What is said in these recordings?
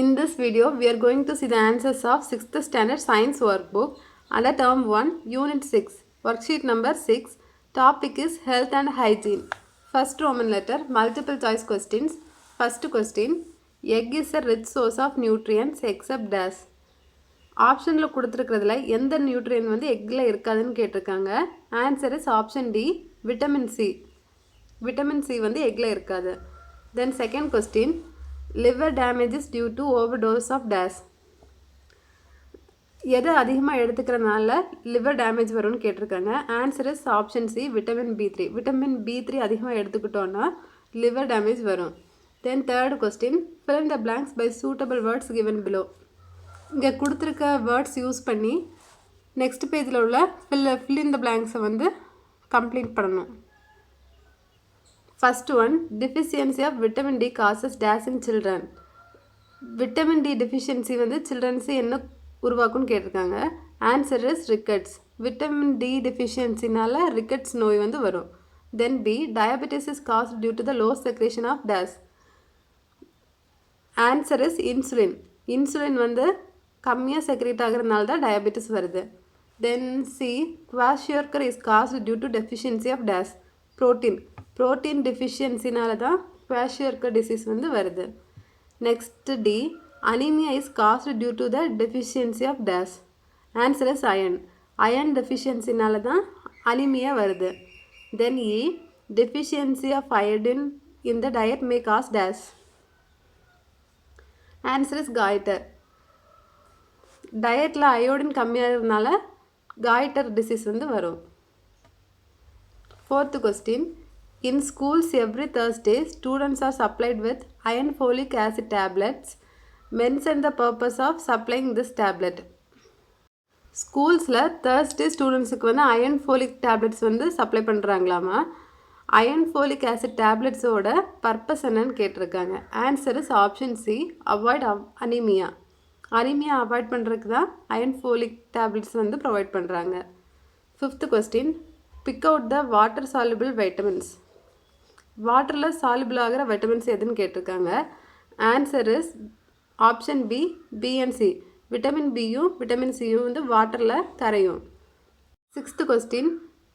In this video, we are going to see the answers of 6th Standard Science Workbook under Term 1, Unit 6, Worksheet number 6. Topic is Health and Hygiene. First Roman letter, multiple choice questions. First question, egg is a rich source of nutrients except dash. ஆப்ஷனில் கொடுத்துருக்கிறதுல எந்த நியூட்ரியன் வந்து எக்கில் இருக்காதுன்னு கேட்டிருக்காங்க. Answer is option D, vitamin C. Vitamin C வந்து எக்கில் இருக்காது. Then second question, liver damage is due to overdose of dash. எது அதிகமாக எடுத்துக்கிறதுனால லிவர் டேமேஜ் வரும்னு கேட்டிருக்காங்க. Answer is option C, vitamin பி3. விட்டமின் பி3 அதிகமாக எடுத்துக்கிட்டோன்னா லிவர் டேமேஜ் வரும். Then third question, fill in the blanks by suitable words given below. இங்கே கொடுத்துருக்க வேர்ட்ஸ் யூஸ் பண்ணி நெக்ஸ்ட் பேஜில் உள்ள fill in the blanks-ஐ வந்து கம்ப்ளீட் பண்ணணும். First one, deficiency of vitamin D causes dash in children. Vitamin D deficiency வந்து children's என்ன உருவாக்கும்னு கேட்டிருக்காங்க. Answer is rickets. Vitamin D deficiencyனால rickets நோய் வந்து வரும். Then B, diabetes is caused due to the low secretion of dash. Answer is insulin. Insulin வந்து கம்மியாக secrete ஆகிறதுனால தான் டயபெட்டிஸ் வருது. Then C, kwashiorkor is caused due to deficiency of dash. Protein டெஃபிஷியன்சினால தான் kwashiorkor டிசீஸ் வந்து வருது. Next D, anaemia is caused due to the deficiency of dash. Answer is iron டெஃபிஷியன்சினால தான் அனீமியா வருது. Then E, deficiency of iodine in the diet may cause dash. Answer is goitre. டயட்டில் iodine கம்மியாகிறதுனால goitre disease வந்து வரும். Fourth question, in schools every Thursday students are supplied with iron folic acid tablets. Mention the purpose of supplying this tablet. ஸ்கூல்ஸில் Thursday ஸ்டூடெண்ட்ஸுக்கு வந்து iron folic tablets வந்து supply பண்ணுறாங்களாமா. Iron folic acid டேப்லெட்ஸோட purpose என்னன்னு கேட்டிருக்காங்க. Answer is option C, avoid anaemia. Anaemia avoid பண்ணுறதுக்கு தான் அயன் ஃபோலிக் டேப்லெட்ஸ் வந்து ப்ரொவைட் பண்ணுறாங்க. Fifth question, pick out the water soluble vitamins. வாட்டரில் சால்யுபிள் ஆகிற வைட்டமின்ஸ் எதுன்னு கேட்டிருக்காங்க. Answer is option B, B and C. Vitamin பியும் விட்டமின் சியும் வந்து வாட்டரில் கரையும். Sixth question,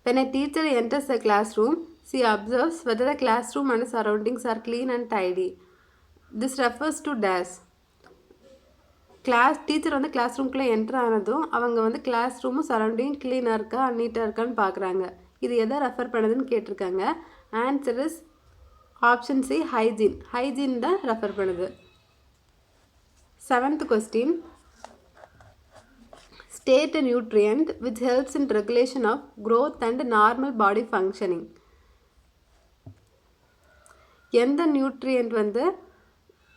when a teacher enters a classroom, she observes whether the classroom and surroundings are clean and tidy. This refers to dash. Teacher வந்து class ரூம்குள்ளே enter ஆனதும் அவங்க வந்து கிளாஸ் ரூமும் சரௌண்டிங் க்ளீனாக இருக்கா நீட்டாக இருக்கான்னு பார்க்குறாங்க. இது எதை ரெஃபர் பண்ணுதுன்னு கேட்டிருக்காங்க. Answer is option C, hygiene. Hygiene தான் ரெஃபர் பண்ணுது. Seventh question, state a nutrient which helps in regulation of growth and normal body functioning. எந்த நியூட்ரியன்ட் வந்து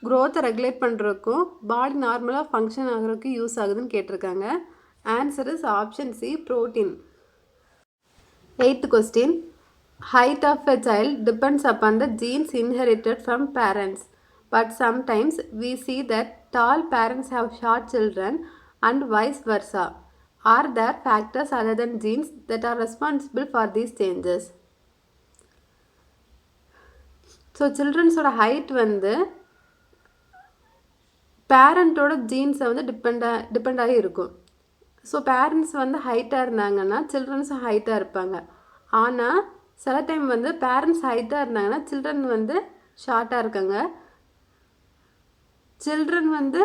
க்ரோத்தை ரெகுலேட் பண்ணுறதுக்கும் பாடி நார்மலாக ஃபங்க்ஷன் ஆகிறதுக்கும் யூஸ் ஆகுதுன்னு கேட்டிருக்காங்க. Answer is option C, protein. Eighth question, height of a child depends upon the genes inherited from parents, but sometimes we see that tall parents have short children and vice versa. Are there factors other than genes that are responsible for these changes? So சில்ட்ரன்ஸோட height வந்து பேரண்ட்டோட ஜீன்ஸை வந்து depend ஆகி இருக்கும். So parents வந்து ஹைட்டாக இருந்தாங்கன்னா சில்ட்ரன்ஸும் ஹைட்டாக இருப்பாங்க. ஆனால் சில டைம் வந்து பேரண்ட்ஸ் ஹைட்டாக இருந்தாங்கன்னா சில்ட்ரன் வந்து ஷார்ட்டாக இருக்காங்க. சில்ட்ரன் வந்து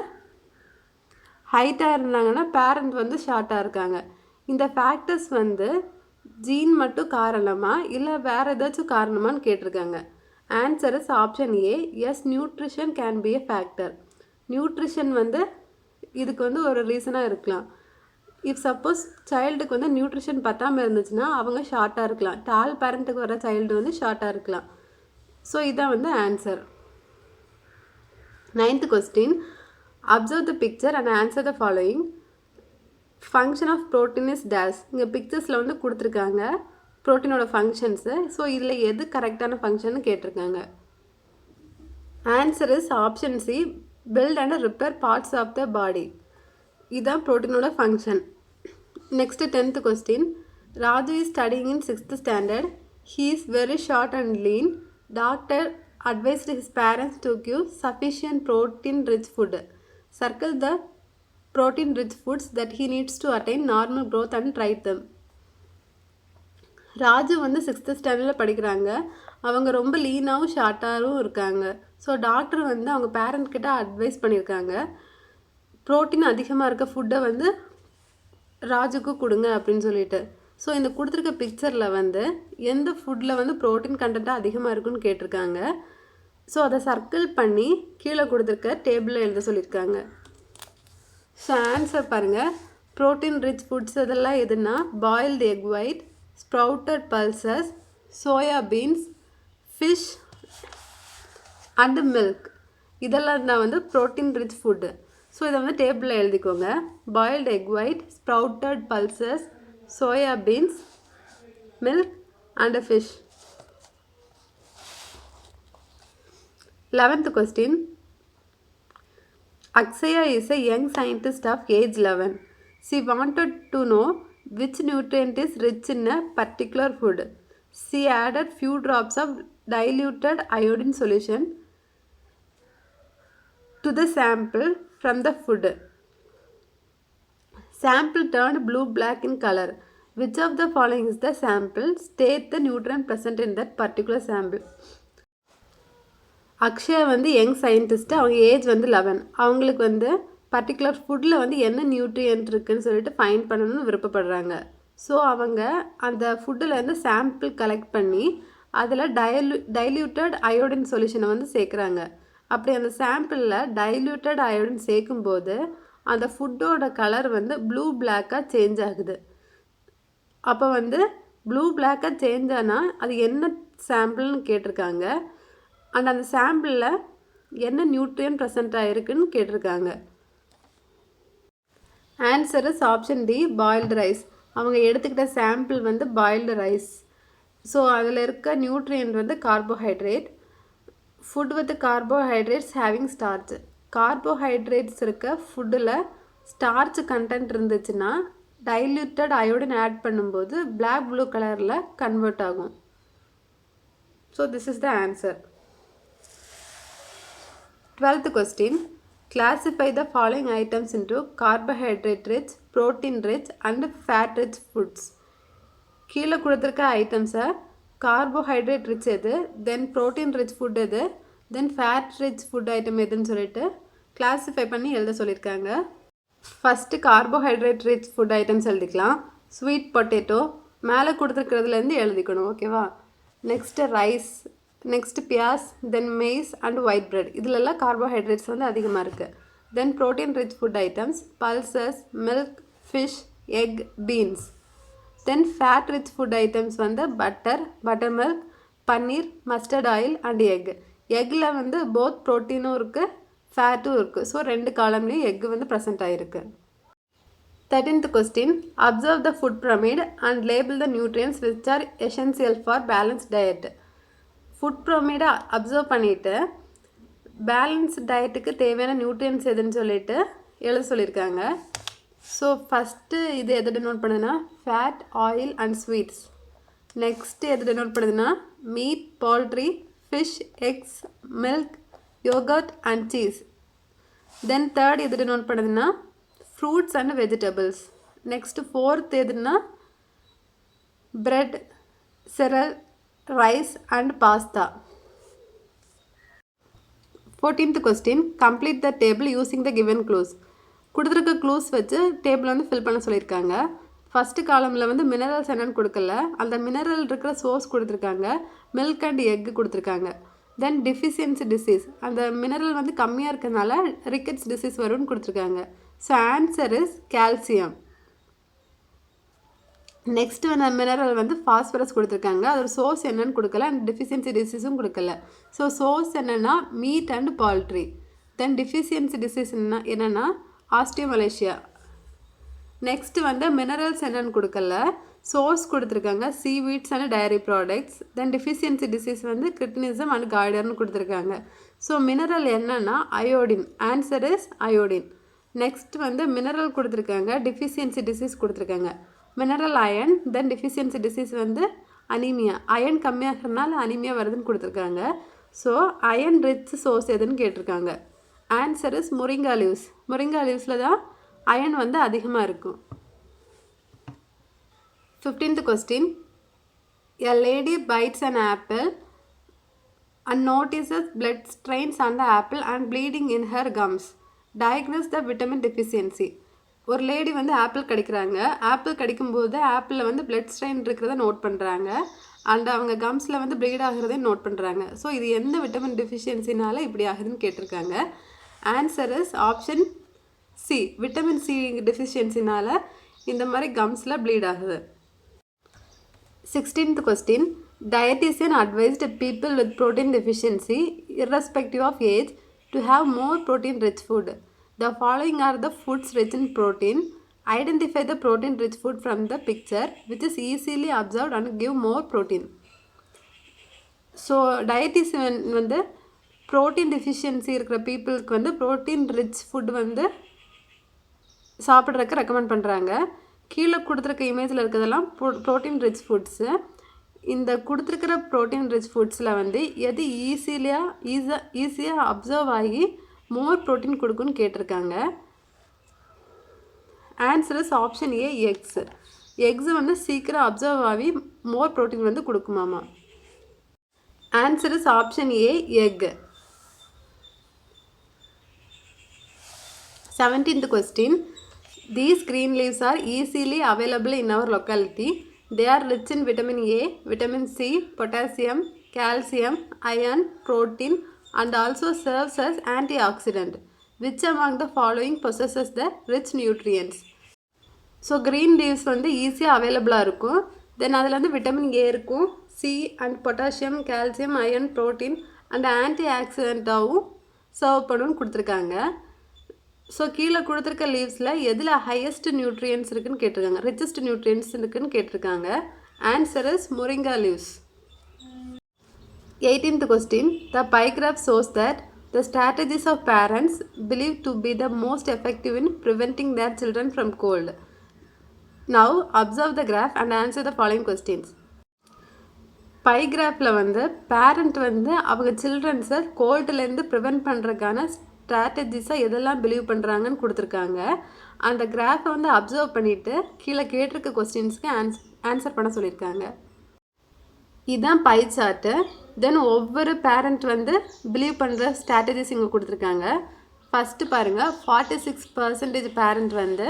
ஹைட்டாக இருந்தாங்கன்னா பேரண்ட் வந்து ஷார்ட்டாக இருக்காங்க. இந்த ஃபேக்டர்ஸ் வந்து ஜீன் மட்டும் காரணமா இல்லை வேறு ஏதாச்சும் காரணமான்னு கேட்டிருக்காங்க. Answer is option A, yes, nutrition can be a factor. Nutrition வந்து இதுக்கு வந்து ஒரு ரீசனாக இருக்கலாம். இஃப் சப்போஸ் சைல்டுக்கு வந்து நியூட்ரிஷன் பத்தாமல் இருந்துச்சுன்னா அவங்க ஷார்ட்டாக இருக்கலாம். டால் பேரண்ட்டுக்கு வர சைல்டு வந்து ஷார்ட்டாக இருக்கலாம். ஸோ இதான் வந்து answer. Ninth question, observe the picture and answer the following. Function of protein is dash. இங்கே பிக்சர்ஸில் வந்து கொடுத்துருக்காங்க ப்ரோட்டீனோட ஃபங்க்ஷன்ஸு. ஸோ இதில் எது கரெக்டான ஃபங்க்ஷன்னு கேட்டிருக்காங்க. Answer is option C, build and repair parts of the body. இதுதான் ப்ரோட்டீனோட function. Next 10th question, Raju is studying in 6th standard. He is very short and lean. Doctor advised his parents to give sufficient protein rich food. Circle the protein-rich foods that he needs to attain normal growth and try them. Raju வந்து 6th ஸ்டாண்டர்டில் படிக்கிறாங்க. அவங்க ரொம்ப லீனாகவும் ஷார்ட்டாகவும் இருக்காங்க. So doctor வந்து அவங்க parent கிட்ட advice பண்ணியிருக்காங்க, ப்ரோட்டீன் அதிகமாக இருக்க ஃபுட்டை வந்து ராஜுக்கு கொடுங்க அப்படின்னு சொல்லிட்டு. ஸோ இந்த கொடுத்துருக்க பிக்சரில் வந்து எந்த ஃபுட்டில் வந்து ப்ரோட்டீன் கண்டென்ட்டாக அதிகமாக இருக்குன்னு கேட்டிருக்காங்க. ஸோ அதை சர்க்கிள் பண்ணி கீழே கொடுத்துருக்க டேபிளில் எழுத சொல்லியிருக்காங்க. ஸோ ஆன்சர் பாருங்கள். ப்ரோட்டீன் ரிச் ஃபுட்ஸ் இதெல்லாம் எதுனா boiled egg white, sprouted pulses, soya beans, fish and milk. இதெல்லாம் தான் வந்து ப்ரோட்டீன் ரிச் ஃபுட்டு. ஸோ இதை வந்து டேபிளில் எழுதிக்கோங்க. Boiled egg white, sprouted pulses, soya beans, milk and fish. 11th question. Akshaya is a young scientist of age 11. She wanted to know which nutrient is rich in a particular food. She added few drops of diluted iodine solution to the sample from the food. Sample turned blue-black in color. Which of the following is the sample? State the nutrient present in that particular sample. Akshaya வந்து young scientist, அவங்க age வந்து 11. அவங்களுக்கு வந்து particular ஃபுட்டில் வந்து என்ன nutrient இருக்குதுன்னு சொல்லிட்டு ஃபைண்ட் பண்ணணும்னு விருப்பப்படுறாங்க. ஸோ அவங்க அந்த ஃபுட்டில் சாம்பிள் கலெக்ட் பண்ணி அதில் டைல்யூட்டட் அயோடின் சொல்யூஷனை வந்து சேர்க்குறாங்க. அப்படி அந்த சாம்பிளில் டைல்யூட்டட் அயோடின் சேர்க்கும்போது அந்த ஃபுட்டோட கலர் வந்து ப்ளூ பிளாக்காக சேஞ்ச் ஆகுது. அப்போ வந்து ப்ளூ பிளாக்காக சேஞ்ச் ஆனால் அது என்ன சாம்பிள்னு கேட்டிருக்காங்க. அண்ட் அந்த சாம்பிளில் என்ன நியூட்ரியன் ப்ரெசென்ட் ஆகிருக்குன்னு கேட்டிருக்காங்க. Answer is option D, boiled rice. அவங்க எடுத்துக்கிட்ட சாம்பிள் வந்து பாயில்டு ரைஸ். ஸோ அதில் இருக்க நியூட்ரியன்ட் வந்து carbohydrate. Food with carbohydrates having starch. Carbohydrates இருக்க ஃபுட்டில் ஸ்டார்ச் கண்டென்ட் இருந்துச்சுன்னா டைல்யூட்டட் அயோடின் ஆட் பண்ணும்போது பிளாக் ப்ளூ கலரில் கன்வெர்ட் ஆகும். So this is the answer. 12th question. Classify the following items into carbohydrate rich, protein rich and fat rich foods. கீழே கொடுத்துருக்க ஐட்டம்ஸை carbohydrate rich எது, தென் protein rich food எது, then fat rich food item எதுன்னு சொல்லிட்டு classify பண்ணி எழுத சொல்லியிருக்காங்க. First carbohydrate rich food items எழுதிக்கலாம். ஸ்வீட் பொட்டேட்டோ மேலே கொடுத்துருக்கிறதுலேருந்து எழுதிக்கணும், ஓகேவா. Next rice, next peas, then maize and white bread. இதிலெல்லாம் கார்போஹைட்ரேட்ஸ் வந்து அதிகமாக இருக்குது. Then protein rich food items pulses, milk, fish, egg, beans. Then fat rich food items வந்து butter, butter milk, paneer, mustard oil and egg. எக்கில் வந்து both ப்ரோட்டீனும் இருக்குது, ஃபேட்டும் இருக்குது. ஸோ 2 காலம்லேயும் எக் வந்து ப்ரெசென்ட் ஆகிருக்கு. 13th question. Observe the food pyramid and label the nutrients which are essential for balanced diet. Food ப்ரொமைடை observe பண்ணிவிட்டு பேலன்ஸ் டயட்டுக்கு தேவையான நியூட்ரியன்ஸ் எதுன்னு சொல்லிட்டு எழுத சொல்லியிருக்காங்க. ஸோ ஃபஸ்ட்டு இது எது டெனோட் பண்ணுதுன்னா fat, oil and sweets. Next எது டெனோட் பண்ணுதுன்னா meat, poultry, fish, eggs, milk, yogurt and cheese. Then third எது டெனோட் பண்ணுதுன்னா fruits and vegetables. Next fourth எதுன்னா bread, cereal, rice and pasta. 14th question. Complete the table using the given clues. கொடுத்துருக்க clues வச்சு table வந்து fill பண்ண சொல்லியிருக்காங்க. First காலமில் வந்து minerals என்னென்னு கொடுக்கல, அந்த மினரல் இருக்கிற சோர்ஸ் கொடுத்துருக்காங்க, மில்க் அண்ட் எக்கு கொடுத்துருக்காங்க. தென் டிஃபிஷியன்சி டிசீஸ், அந்த மினரல் வந்து கம்மியாக இருக்கிறதுனால ரிக்கெட்ஸ் டிசீஸ் வரும்னு கொடுத்துருக்காங்க. So answer is calcium. Next வந்து மினரல் வந்து ஃபாஸ்பரஸ் கொடுத்துருக்காங்க, அதோட சோர்ஸ் என்னன்னு கொடுக்கல, அண்ட் டிஃபிஷியன்சி டிசீஸும் கொடுக்கல. ஸோ சோர்ஸ் என்னென்னா meet and poultry. Then deficiency disease என்னென்னா ஆஸ்டியோமலேஷியா. நெக்ஸ்ட்டு வந்து மினரல்ஸ் என்னென்னு கொடுக்கல, சோர்ஸ் கொடுத்துருக்காங்க seaweeds and diary products. Then deficiency disease வந்து கிரிட்டினிசம் அண்ட் காய்டர்னு கொடுத்துருக்காங்க. ஸோ மினரல் என்னென்னா iodine. Answer is iodine. Next வந்து மினரல் கொடுத்துருக்காங்க, டிஃபிஷியன்சி டிசீஸ் கொடுத்துருக்காங்க. Mineral iron, then deficiency disease வந்து அனீமியா. அயன் கம்மியாகிறதுனால அனீமியா வருதுன்னு கொடுத்துருக்காங்க. ஸோ அயன் ரிச் சோர்ஸ் எதுன்னு கேட்டிருக்காங்க. Answer is moringa leaves. Moringa லீவ்ஸில் தான் அயன் வந்து அதிகமாக இருக்கும். 15th question. A lady bites an apple and notices blood stains on the apple and bleeding in her gums. Diagnose the vitamin deficiency. ஒரு lady வந்து apple கடிக்கிறாங்க. Apple கடிக்கும்போது ஆப்பிளில் வந்து பிளட் ஸ்ட்ரெயின் இருக்கிறத நோட் பண்ணுறாங்க. அண்ட் அவங்க கம்ஸில் வந்து ப்ளீட் ஆகிறதையும் நோட் பண்ணுறாங்க. ஸோ இது எந்த விட்டமின் டெஃபிஷியன்சினால இப்படி ஆகுதுன்னு கேட்டிருக்காங்க. Answer is option C. Vitamin C டெஃபிஷியன்சினால இந்த மாதிரி கம்ஸில் ப்ளீட் ஆகுது. 16th question. Dietitian advised people with protein deficiency, irrespective of age, to have more protein-rich food. The following are the foods rich in protein. Identify the protein-rich food from the picture, which is easily absorbed and give more protein. So dietitian வந்து protein deficiency இருக்கிற பீப்புளுக்கு வந்து protein rich food வந்து சாப்பிட்றதுக்கு recommend பண்ணுறாங்க. கீழே கொடுத்துருக்க இமேஜில் இருக்கிறதெல்லாம் ப்ரோட்டீன் ரிச் ஃபுட்ஸு. இந்த கொடுத்துருக்கிற ப்ரோட்டீன் ரிச் ஃபுட்ஸில் வந்து எது ஈஸியாக அப்சர்வ் ஆகி மோர் ப்ரோட்டீன் கொடுக்குன்னு கேட்டிருக்காங்க. Answer is option A eggs. Eggs வந்து சீக்கிரம் அப்சர்வ் ஆகி மோர் ப்ரோட்டீன் வந்து கொடுக்குமாமா. Answer is option A egg. 17th question. These green leaves are easily available in our locality. They are rich in vitamin A, vitamin C, potassium, calcium, iron, protein, and also serves as antioxidant. Which among the following possesses the rich nutrients? So green leaves வந்து ஈஸியாக அவைலபிளாக இருக்கும். தென் அதில் வந்து vitamin A இருக்கும், C and potassium, calcium, iron, protein and anti ஆக்சிடெண்ட்டாகவும் serve பண்ணணும்னு கொடுத்துருக்காங்க. ஸோ கீழே கொடுத்துருக்க லீவ்ஸில் எதில் ஹையஸ்ட் நியூட்ரியன்ஸ் இருக்குதுன்னு கேட்டிருக்காங்க, ரிச்சஸ்ட் நியூட்ரியன்ஸ் இருக்குதுன்னு கேட்டிருக்காங்க. Answer is moringa leaves. 18th question. The pie graph shows that the strategies of parents believed to be the most effective in preventing their children from cold. Now observe the graph and answer the following questions. Pie கிராஃபில் வந்து parent வந்து அவங்க சில்ட்ரன்ஸை கோல்டுலேருந்து prevent பண்ணுறதுக்கான ஸ்ட்ராட்டஜிஸாக எதெல்லாம் believe பண்ணுறாங்கன்னு கொடுத்துருக்காங்க. அந்த கிராஃபை வந்து அப்சர்வ் பண்ணிவிட்டு கீழே கேட்டிருக்க கொஸ்டின்ஸ்க்கு ஆன்சர் பண்ண சொல்லியிருக்காங்க. இதுதான் பை சார்ட்டு. தென் ஒவ்வொரு பேரண்ட் வந்து பிலீவ் பண்ணுற ஸ்ட்ராட்டஜிஸ் இங்கே கொடுத்துருக்காங்க. ஃபஸ்ட்டு பாருங்கள், 46% பேரண்ட் வந்து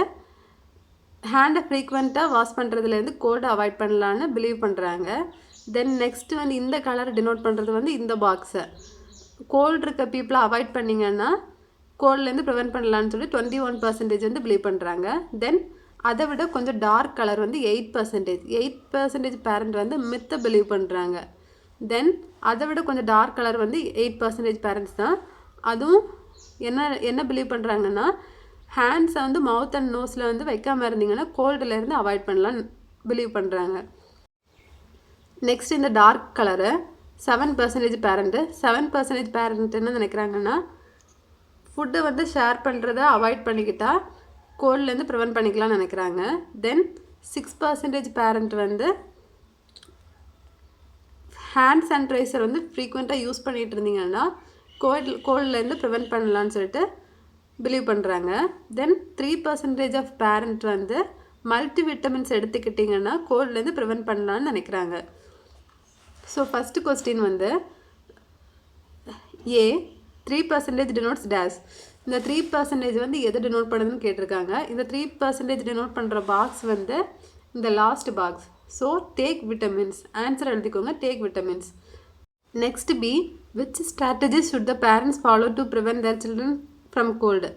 ஹேண்டை ஃப்ரீக்வெண்ட்டாக வாஷ் பண்ணுறதுலேருந்து கோல்டை அவாய்ட் பண்ணலான்னு பிலீவ் பண்ணுறாங்க. தென் நெக்ஸ்ட்டு வந்து இந்த கலரை டினோட் பண்ணுறது வந்து இந்த பாக்ஸை கோல்டு இருக்க பீப்புளை அவாய்ட் பண்ணிங்கன்னா கோல்ட்லேருந்து ப்ரிவெண்ட் பண்ணலான்னு சொல்லி 21% வந்து பிலீவ் பண்ணுறாங்க. தென் அதை விட கொஞ்சம் டார்க் கலர் வந்து 8% பேரண்ட் வந்து மித்தை பிலீவ் பண்ணுறாங்க. தென் அதை விட கொஞ்சம் டார்க் கலர் வந்து 8% பேரண்ட்ஸ் தான். அதுவும் என்ன பிலீவ் பண்ணுறாங்கன்னா ஹேண்ட்ஸை வந்து மவுத் அண்ட் நோஸில் வந்து வைக்காமல் இருந்தீங்கன்னா கோல்டுலேருந்து அவாய்ட் பண்ணலான்னு பிலீவ் பண்ணுறாங்க. நெக்ஸ்ட் இந்த டார்க் கலரு 7% பேரண்ட்டு. 7% பேரண்ட் என்ன நினைக்கிறாங்கன்னா ஃபுட்டு வந்து ஷேர் பண்ணுறத அவாய்ட் பண்ணிக்கிட்டால் கோல்ட்லேருந்து ப்ரிவெண்ட் பண்ணிக்கலாம்னு நினைக்கிறாங்க. தென் 6% பேரண்ட் வந்து ஹேண்ட் சானிடைசர் வந்து ஃப்ரீக்வெண்ட்டாக யூஸ் பண்ணிகிட்டு இருந்தீங்கன்னா கோல்ட்லேருந்து ப்ரிவெண்ட் பண்ணலான்னு சொல்லிட்டு பிலீவ் பண்ணுறாங்க. தென் 3% ஆஃப் பேரண்ட் வந்து மல்டி விட்டமின்ஸ் எடுத்துக்கிட்டிங்கன்னா கோல்ட்லேருந்து ப்ரிவெண்ட் பண்ணலான்னு நினைக்கிறாங்க. ஸோ ஃபஸ்ட்டு கொஸ்டின் வந்து ஏ 3% டினோட்ஸ் டேஷ். இந்த 3% வந்து எது டினோட் பண்ணுதுன்னு கேட்டிருக்காங்க. இந்த 3% டினோட் பண்ணுற பாக்ஸ் வந்து இந்த last box. So take vitamins. Answer எழுதிக்கோங்க, take vitamins. Next B, which strategy should the parents follow to prevent their children from cold.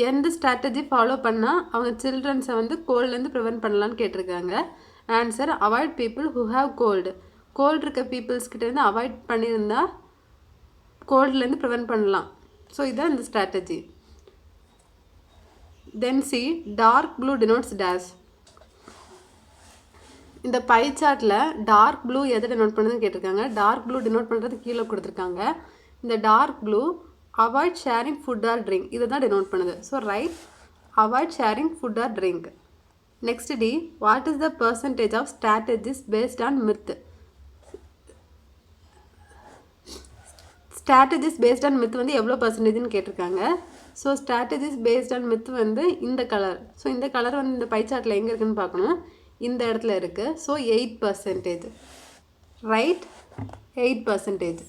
எந்த ஸ்ட்ராட்டஜி ஃபாலோ பண்ணால் அவங்க சில்ட்ரன்ஸை வந்து கோல்ட்லேருந்து ப்ரிவெண்ட் பண்ணலான்னு கேட்டிருக்காங்க. Answer avoid people who have cold. Cold இருக்க பீப்புள்ஸ்கிட்டேருந்து அவாய்ட் பண்ணியிருந்தால் கோல்ட்லேருந்து ப்ரிவெண்ட் பண்ணலாம். ஸோ இதுதான் இந்த strategy. Then C, dark blue denotes dash. இந்த பை சார்ட்டில் டார்க் ப்ளூ எதை டினோட் பண்ணுதுன்னு கேட்டிருக்காங்க. டார்க் ப்ளூ டினோட் பண்ணுறது கீழே கொடுத்துருக்காங்க. இந்த dark blue avoid sharing food or drink இதை தான் டினோட் பண்ணுது. So right avoid sharing food or drink. Next D, what is the percentage of strategies based on myth. Strategies based on myth வந்து எவ்வளோ பர்சன்டேஜ்னு கேட்டிருக்காங்க. So strategies based on myth வந்து இந்த colour. So இந்த கலர் வந்து இந்த பை சார்ட்டில் எங்கே இருக்குதுன்னு பார்க்கணும். இந்த இடத்துல இருக்குது. ஸோ 8%. ரைட், 8%.